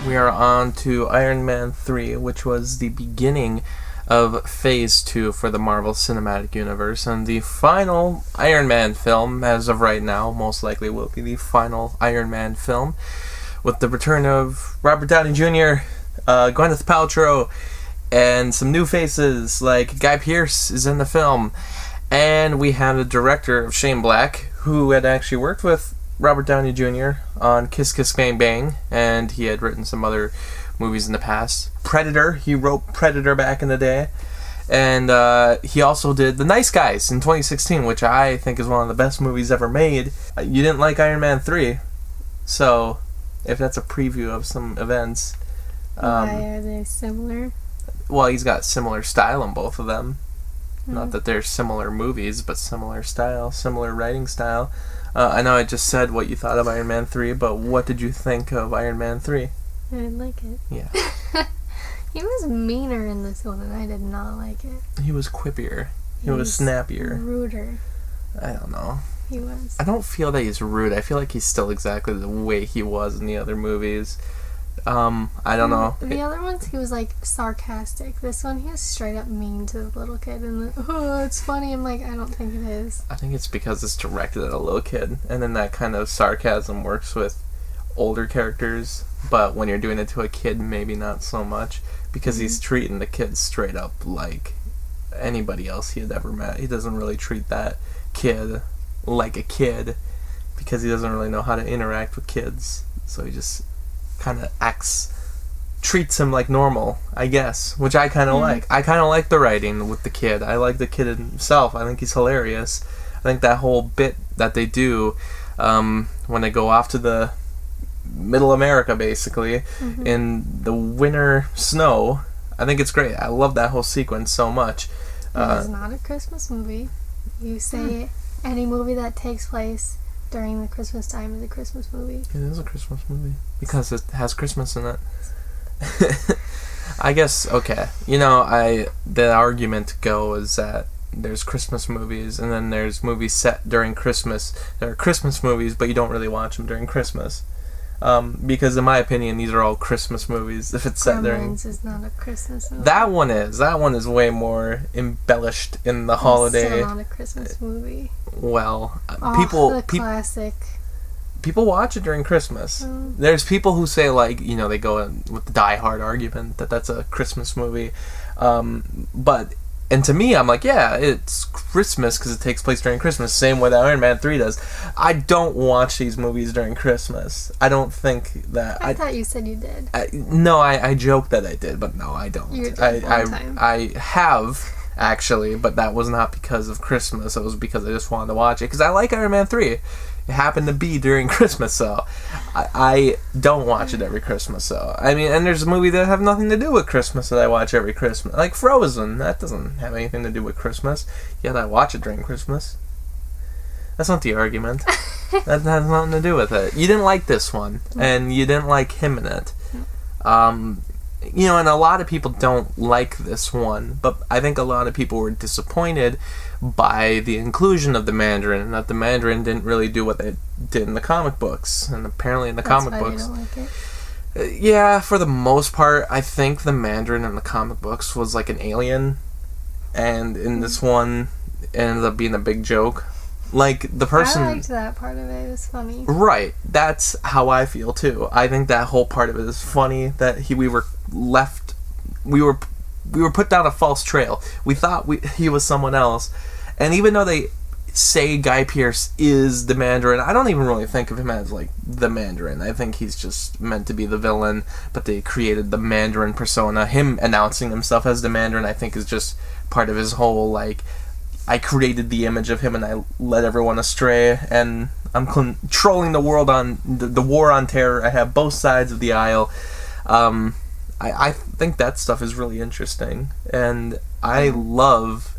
we are on to Iron Man 3, which was the beginning of Phase 2 for the Marvel Cinematic Universe, and the final Iron Man film, as of right now, most likely will be the final Iron Man film, with the return of Robert Downey Jr., Gwyneth Paltrow, and some new faces, like Guy Pearce is in the film, and we have the director of Shane Black, who had actually worked with Robert Downey Jr. on Kiss Kiss Bang Bang, and he had written some other movies in the past. Predator, he wrote Predator back in the day, and he also did The Nice Guys in 2016, which I think is one of the best movies ever made. You didn't like Iron Man 3, so if that's a preview of some events. Why are they similar? Well, he's got similar style in both of them. Not that they're similar movies, but similar style, similar writing style. I know I just said what you thought of Iron Man 3, but what did you think of Iron Man 3? I didn't like it. Yeah. He was meaner in this one, and I did not like it. He was quippier. He was snappier. Ruder. I don't know. He was. I don't feel that he's rude. I feel like he's still exactly the way he was in the other movies. I don't know. The other ones, he was, like, sarcastic. This one, he was straight up mean to the little kid, and oh, it's funny. I'm like, I don't think it is. I think it's because it's directed at a little kid, and then that kind of sarcasm works with older characters, but when you're doing it to a kid, maybe not so much, because he's treating the kid straight up like anybody else he had ever met. He doesn't really treat that kid like a kid, because he doesn't really know how to interact with kids, so he just kind of treats him like normal, I guess, which I kind of like. I kind of like the writing with the kid. I like the kid himself. I think he's hilarious. I think that whole bit that they do when they go off to the middle America, basically, in the winter snow, I think it's great. I love that whole sequence so much. It is not a Christmas movie. You say any movie that takes place during the Christmas time is a Christmas movie. It is a Christmas movie because it has Christmas in it. I guess, okay. You know, the argument goes that there's Christmas movies and then there's movies set during Christmas. There are Christmas movies, but you don't really watch them during Christmas. Because in my opinion, these are all Christmas movies. If it's set during... Gremlins is not a Christmas movie. That one is. That one is way more embellished in the holiday. It's still not a Christmas movie. Well, the classic. People watch it during Christmas. There's people who say, like, you know, they go in with the Die Hard argument that that's a Christmas movie. And to me, I'm like, yeah, it's Christmas because it takes place during Christmas, same way that Iron Man 3 does. I don't watch these movies during Christmas. I don't think that... I thought you said you did. I joked that I did, but no, I don't. You did one time. I have, actually, but that was not because of Christmas. It was because I just wanted to watch it, because I like Iron Man 3. It happened to be during Christmas, so I don't watch it every Christmas, so I mean, and there's a movie that have nothing to do with Christmas that I watch every Christmas, like Frozen. That doesn't have anything to do with Christmas, yet I watch it during Christmas. That's not the argument. That has nothing to do with it. You didn't like this one, and you didn't like him in it. You know, and a lot of people don't like this one, but I think a lot of people were disappointed by the inclusion of the Mandarin, and that the Mandarin didn't really do what they did in the comic books. And apparently in the comic books... That's why you don't like it? Yeah, for the most part, I think the Mandarin in the comic books was like an alien, and in this one, it ended up being a big joke. Like, the person... I liked that part of it. It was funny. Right. That's how I feel, too. I think that whole part of it is funny, that we were put down a false trail. We thought he was someone else. And even though they say Guy Pearce is the Mandarin, I don't even really think of him as, like, the Mandarin. I think he's just meant to be the villain, but they created the Mandarin persona. Him announcing himself as the Mandarin, I think, is just part of his whole, like... I created the image of him and I led everyone astray, and I'm controlling the world on the war on terror. I have both sides of the aisle. I think that stuff is really interesting, and I love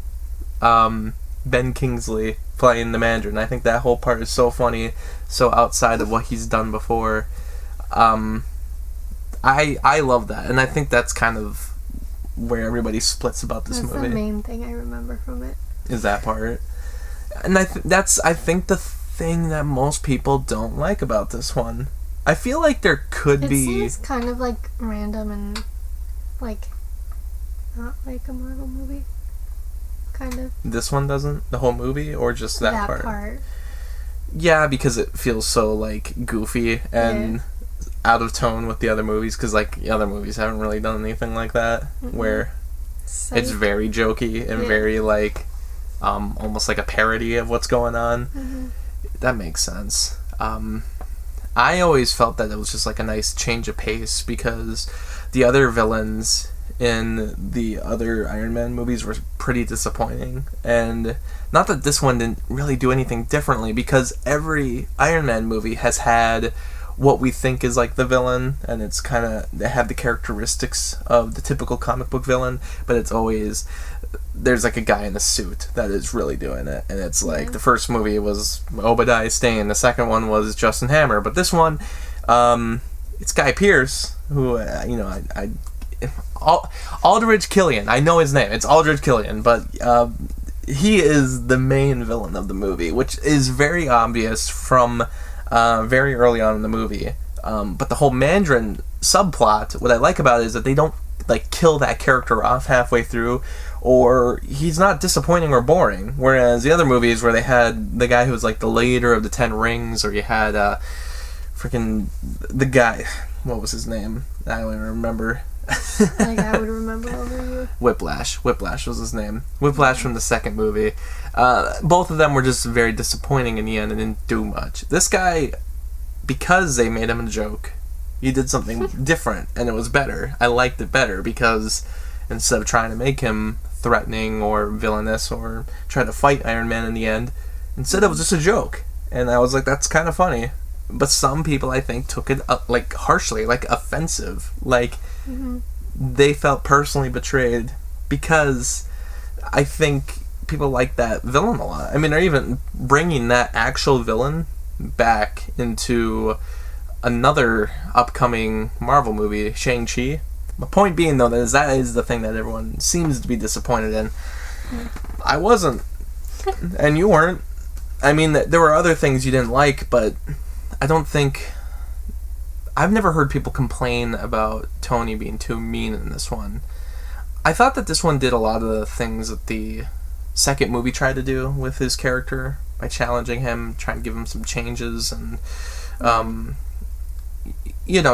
Ben Kingsley playing the Mandarin. I think that whole part is so funny, so outside of what he's done before. I love that, and I think that's kind of where everybody splits about this movie. That's the main thing I remember from it. Is that part. And I think the thing that most people don't like about this one. I feel like there could It be... seems kind of, like, random and, like, not like a Marvel movie. Kind of. This one doesn't? The whole movie? Or just that part? That part. Yeah, because it feels so, like, goofy and out of tone with the other movies, because, like, the other movies haven't really done anything like that, where it's very jokey and very, like, almost like a parody of what's going on. That makes sense. I always felt that it was just, like, a nice change of pace, because the other villains in the other Iron Man movies were pretty disappointing. And not that this one didn't really do anything differently, because every Iron Man movie has had what we think is like the villain, and it's kind of, they have the characteristics of the typical comic book villain, but it's always, there's like a guy in a suit that is really doing it. And it's like, the first movie was Obadiah Stane, the second one was Justin Hammer, but this one, it's Guy Pearce, who, Aldrich Killian. I know his name. It's Aldrich Killian, but he is the main villain of the movie, which is very obvious from very early on in the movie. But the whole Mandarin subplot, what I like about it is that they don't like kill that character off halfway through, or he's not disappointing or boring. Whereas the other movies where they had the guy who was like the leader of the 10 Rings, or you had freaking the guy, what was his name? I don't even remember. Like I would remember over you. Whiplash was his name. Whiplash from the second movie. Both of them were just very disappointing in the end and didn't do much. This guy, because they made him a joke, he did something different and it was better. I liked it better because instead of trying to make him threatening or villainous or try to fight Iron Man in the end, instead it was just a joke. And I was like, that's kind of funny. But some people, I think, took it like harshly, like offensive, like they felt personally betrayed, because I think people like that villain a lot. I mean, they're even bringing that actual villain back into another upcoming Marvel movie, Shang-Chi. My point being, though, that is the thing that everyone seems to be disappointed in. I wasn't, and you weren't. I mean, there were other things you didn't like, but I don't think... I've never heard people complain about Tony being too mean in this one. I thought that this one did a lot of the things that the second movie tried to do with his character, by challenging him, trying to give him some changes, and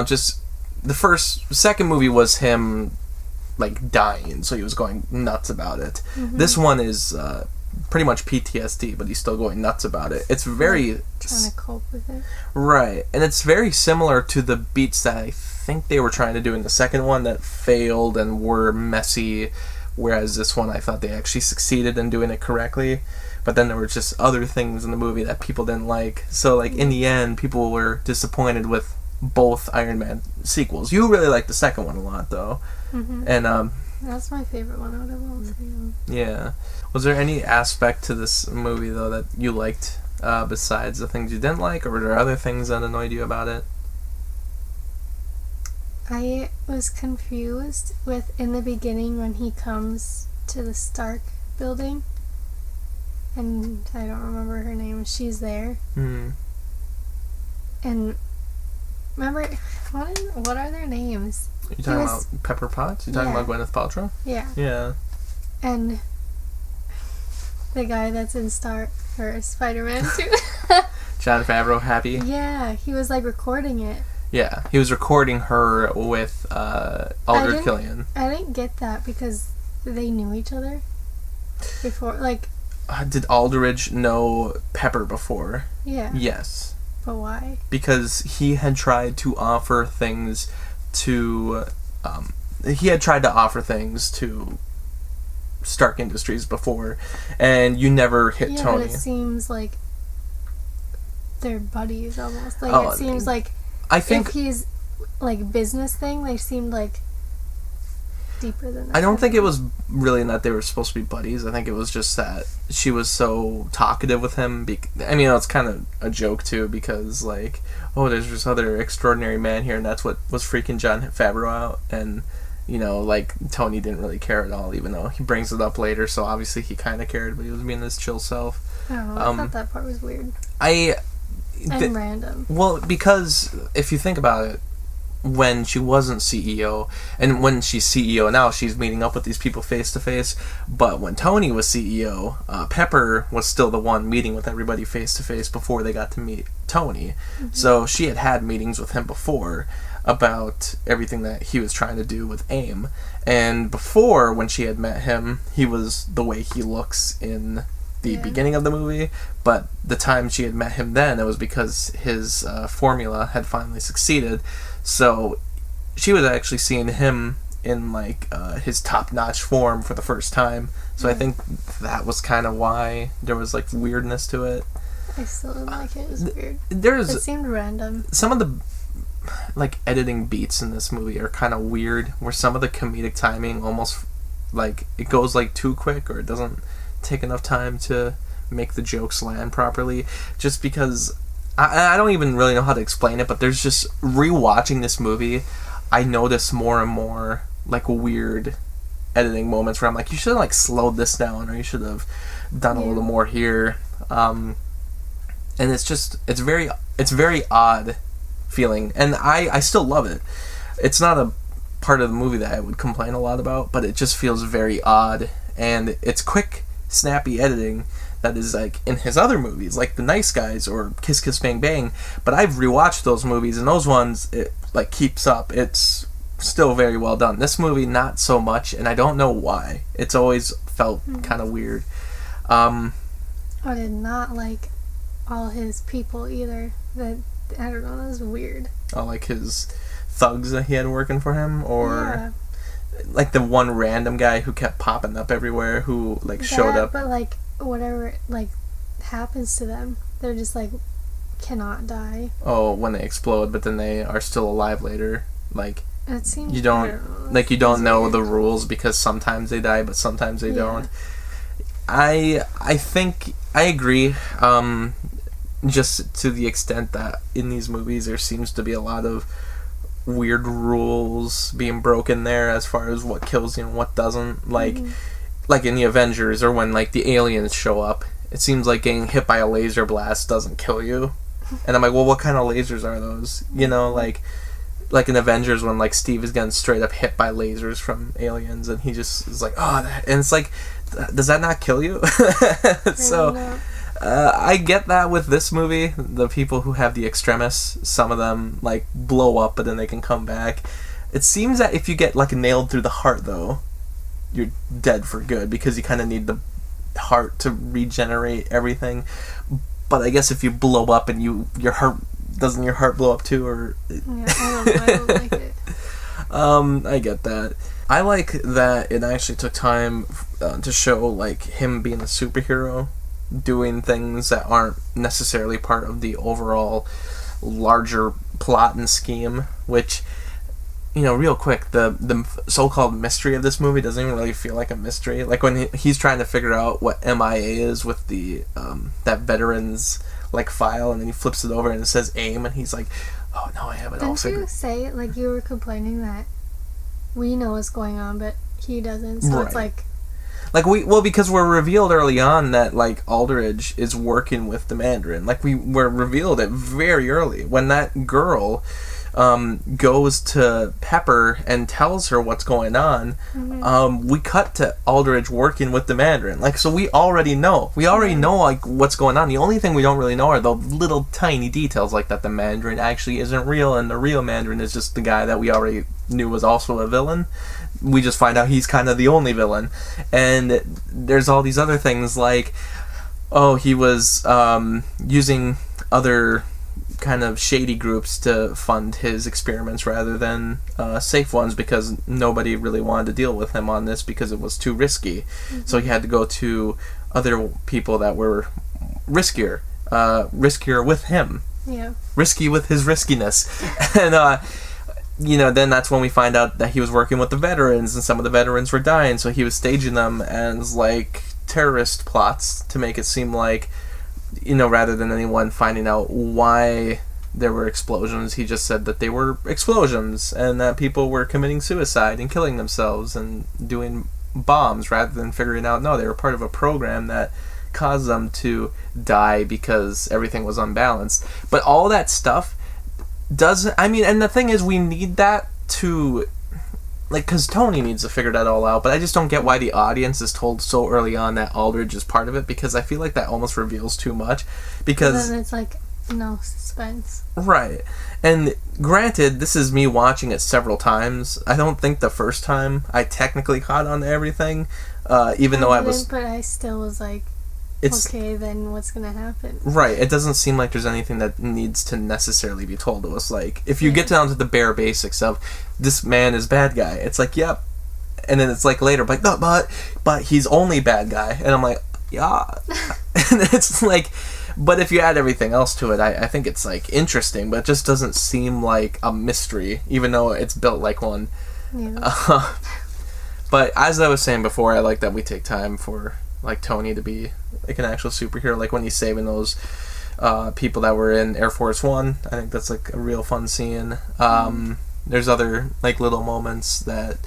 just the second movie was him like dying, so he was going nuts about it. This one is pretty much PTSD, but he's still going nuts about it. It's very... trying to cope with it. Right. And it's very similar to the beats that I think they were trying to do in the second one that failed and were messy, whereas this one I thought they actually succeeded in doing it correctly. But then there were just other things in the movie that people didn't like. So, like, in the end, people were disappointed with both Iron Man sequels. You really liked the second one a lot, though. And, that's my favorite one out of all three. Yeah. Was there any aspect to this movie, though, that you liked besides the things you didn't like, or were there other things that annoyed you about it? I was confused with, in the beginning, when he comes to the Stark building, and I don't remember her name, she's there. And remember, what are their names? You talking about Pepper Potts? You talking about Gwyneth Paltrow? Yeah. Yeah. And the guy that's in Spider-Man 2. Jon Favreau, Happy? Yeah, he was like recording it. Yeah, he was recording her with Aldrich Killian. I didn't get that because they knew each other before, like... did Aldrich know Pepper before? Yeah. Yes. But why? Because he had tried to offer things to... he had tried to offer things to Stark Industries before, and you never hit Tony. But it seems like they're buddies almost. Like, it seems like... I think if he's like business thing, they seemed like deeper than that. I don't think it was really that they were supposed to be buddies. I think it was just that she was so talkative with him. I mean, it's kind of a joke too, because like, oh, there's this other extraordinary man here, and that's what was freaking Jon Favreau out. And like Tony didn't really care at all, even though he brings it up later. So obviously he kind of cared, but he was being his chill self. I don't know. I thought that part was weird. And random. Well, because if you think about it, when she wasn't CEO, and when she's CEO now, she's meeting up with these people face to face. But when Tony was CEO, Pepper was still the one meeting with everybody face to face before they got to meet Tony. Mm-hmm. So she had meetings with him before about everything that he was trying to do with AIM. And before, when she had met him, he was the way he looks in the beginning of the movie. But the time she had met him then, it was because his formula had finally succeeded. So she was actually seeing him in like his top-notch form for the first time. So I think that was kind of why there was like weirdness to it. I still didn't like it. It was weird. It seemed random. Some of the like editing beats in this movie are kind of weird, where some of the comedic timing almost like it goes like too quick, or it doesn't take enough time to make the jokes land properly. Just because I don't even really know how to explain it, but there's just rewatching this movie, I notice more and more like weird editing moments where I'm like, you should have like slowed this down, or you should have done a little more here. And it's very odd feeling, and I still love it. It's not a part of the movie that I would complain a lot about, but it just feels very odd, and it's quick, snappy editing that is like in his other movies, like The Nice Guys or Kiss Kiss Bang Bang. But I've rewatched those movies, and those ones it like keeps up. It's still very well done. This movie, not so much, and I don't know why. It's always felt kind of weird. I did not like all his people either. I don't know, that was weird. Oh, like his thugs that he had working for him, or like the one random guy who kept popping up everywhere, who like showed up. But like whatever like happens to them, they're just like cannot die. Oh, when they explode, but then they are still alive later. Like it seems you don't know the rules, because sometimes they die, but sometimes they don't. I think I agree. Just to the extent that in these movies there seems to be a lot of weird rules being broken there as far as what kills you and what doesn't. Like in the Avengers, or when like the aliens show up, it seems like getting hit by a laser blast doesn't kill you. And I'm like, well, what kind of lasers are those? You know, like in Avengers, when like Steve is getting straight up hit by lasers from aliens, and he just is like, oh, that, and it's like, does that not kill you? So I get that with this movie. The people who have the extremis, some of them like blow up, but then they can come back. It seems that if you get like nailed through the heart, though, you're dead for good, because you kind of need the heart to regenerate everything. But I guess if you blow up and your heart doesn't your heart blow up too, or I don't like it. I get that. I like that it actually took time to show like him being a superhero, doing things that aren't necessarily part of the overall larger plot and scheme, which, you know, real quick, the so-called mystery of this movie doesn't even really feel like a mystery. Like when he's trying to figure out what MIA is with the that veterans like file, and then he flips it over and it says AIM, and he's like, oh no, I have it all figured. Didn't you say, like, you were complaining that we know what's going on, but he doesn't, so it's like because we're revealed early on that like Aldridge is working with the Mandarin. Like we were revealed it very early when that girl goes to Pepper and tells her what's going on. We cut to Aldridge working with the Mandarin. Like, so we already know. We already know like what's going on. The only thing we don't really know are the little tiny details, like that the Mandarin actually isn't real, and the real Mandarin is just the guy that we already knew was also a villain. We just find out he's kind of the only villain. And there's all these other things like, oh, he was using other kind of shady groups to fund his experiments rather than safe ones, because nobody really wanted to deal with him on this because it was too risky. So he had to go to other people that were riskier with him. Yeah. Risky with his riskiness. And you know, then that's when we find out that he was working with the veterans, and some of the veterans were dying, so he was staging them as like terrorist plots to make it seem like, you know, rather than anyone finding out why there were explosions, he just said that they were explosions and that people were committing suicide and killing themselves and doing bombs, rather than figuring out, no, they were part of a program that caused them to die because everything was unbalanced. But all that stuff doesn't... I mean, and the thing is, we need that to... Like, because Tony needs to figure that all out, but I just don't get why the audience is told so early on that Aldridge is part of it, because I feel like that almost reveals too much. Because then it's like, no suspense. Right. And granted, this is me watching it several times. I don't think the first time I technically caught on to everything, even though I was... But I still was like, okay, then what's going to happen? Right. It doesn't seem like there's anything that needs to necessarily be told to us. Like, if you get down to the bare basics of, this man is bad guy, it's like, yep. And then it's like later, like, no, but he's only bad guy. And I'm like, yeah. And it's like... But if you add everything else to it, I think it's, like, interesting, but it just doesn't seem like a mystery, even though it's built like one. Yeah. But as I was saying before, I like that we take time for, like, Tony to be, like, an actual superhero. Like, when he's saving those people that were in Air Force One, I think that's, like, a real fun scene. There's other, like, little moments that...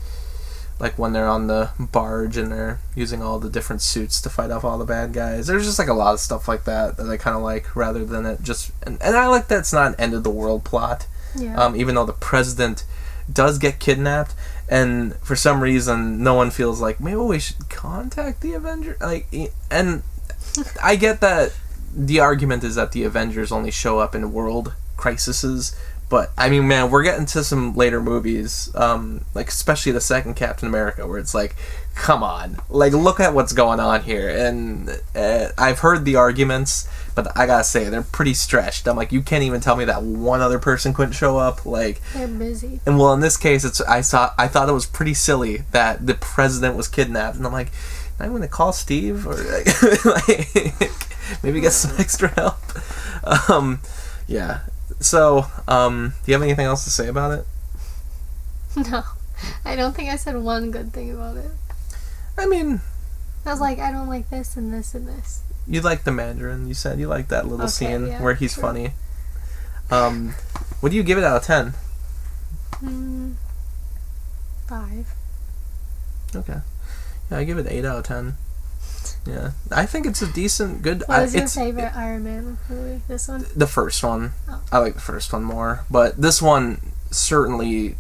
Like when they're on the barge and they're using all the different suits to fight off all the bad guys. There's just like a lot of stuff like that I kind of like, rather than it just... And I like that it's not an end-of-the-world plot. Yeah. Even though the president does get kidnapped, and for some reason no one feels like, maybe we should contact the Avengers. Like, and I get that the argument is that the Avengers only show up in world crises. But, I mean, man, we're getting to some later movies, like, especially the second Captain America, where it's like, come on. Like, look at what's going on here. And I've heard the arguments, but I gotta say, they're pretty stretched. I'm like, you can't even tell me that one other person couldn't show up. Like, they're busy. And, well, in this case, I thought it was pretty silly that the president was kidnapped. And I'm like, I'm going to call Steve? Or, like maybe get some extra help? Yeah. So, do you have anything else to say about it? No. I don't think I said one good thing about it. I mean... I was like, I don't like this and this and this. You like the Mandarin. You said you like that little scene where he's funny. What do you give it out of 10? 5. Okay. Yeah, I give it 8 out of 10. Yeah, I think it's a decent, good... What was your favorite Iron Man movie? This one? The first one. Oh. I like the first one more. But this one, certainly,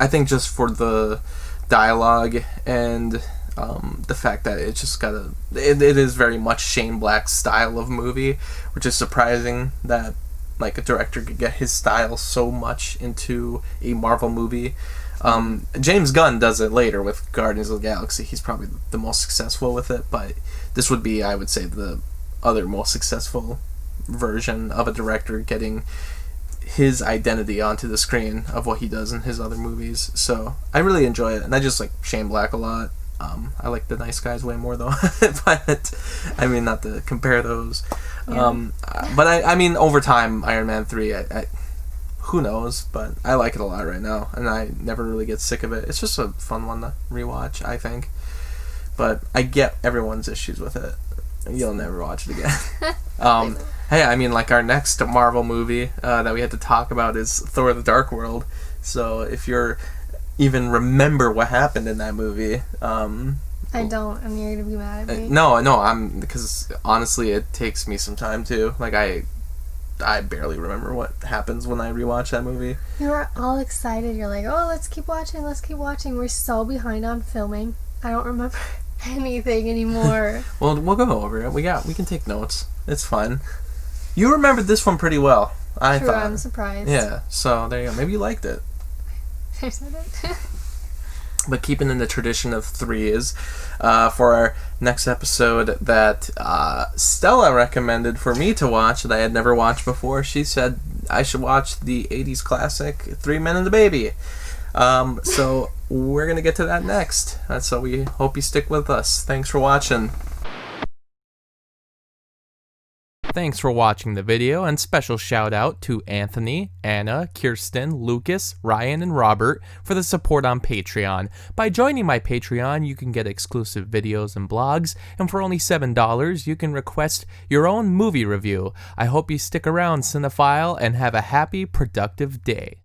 I think just for the dialogue and the fact that it's just got a... It is very much Shane Black's style of movie, which is surprising that, like, a director could get his style so much into a Marvel movie. James Gunn does it later with Guardians of the Galaxy. He's probably the most successful with it, but this would be, I would say, the other most successful version of a director getting his identity onto the screen of what he does in his other movies. So I really enjoy it, and I just like Shane Black a lot. I like The Nice Guys way more, though. But I mean, not to compare those. Yeah. But I mean, over time, Iron Man 3, I who knows, but I like it a lot right now, and I never really get sick of it. It's just a fun one to rewatch, I think. But I get everyone's issues with it. You'll never watch it again. Hey, I mean, like, our next Marvel movie that we had to talk about is Thor: The Dark World. So if you're even remember what happened in that movie... I don't, and you're going to be mad at me. No, because honestly, it takes me some time, too. Like, I barely remember what happens when I rewatch that movie. You were all excited. You're like, oh, let's keep watching. We're so behind on filming. I don't remember anything anymore. Well, we'll go over it. We can take notes. It's fine. You remembered this one pretty well, I thought. I'm surprised. Yeah, so there you go. Maybe you liked it. I said it. But keeping in the tradition of threes, for our next episode that Stella recommended for me to watch that I had never watched before, she said I should watch the 80s classic 3 Men and a Baby. So we're going to get to that next. So we hope you stick with us. Thanks for watching. Thanks for watching the video, and special shout out to Anthony, Anna, Kirsten, Lucas, Ryan, and Robert for the support on Patreon. By joining my Patreon, you can get exclusive videos and blogs, and for only $7, you can request your own movie review. I hope you stick around, cinephile, and have a happy, productive day.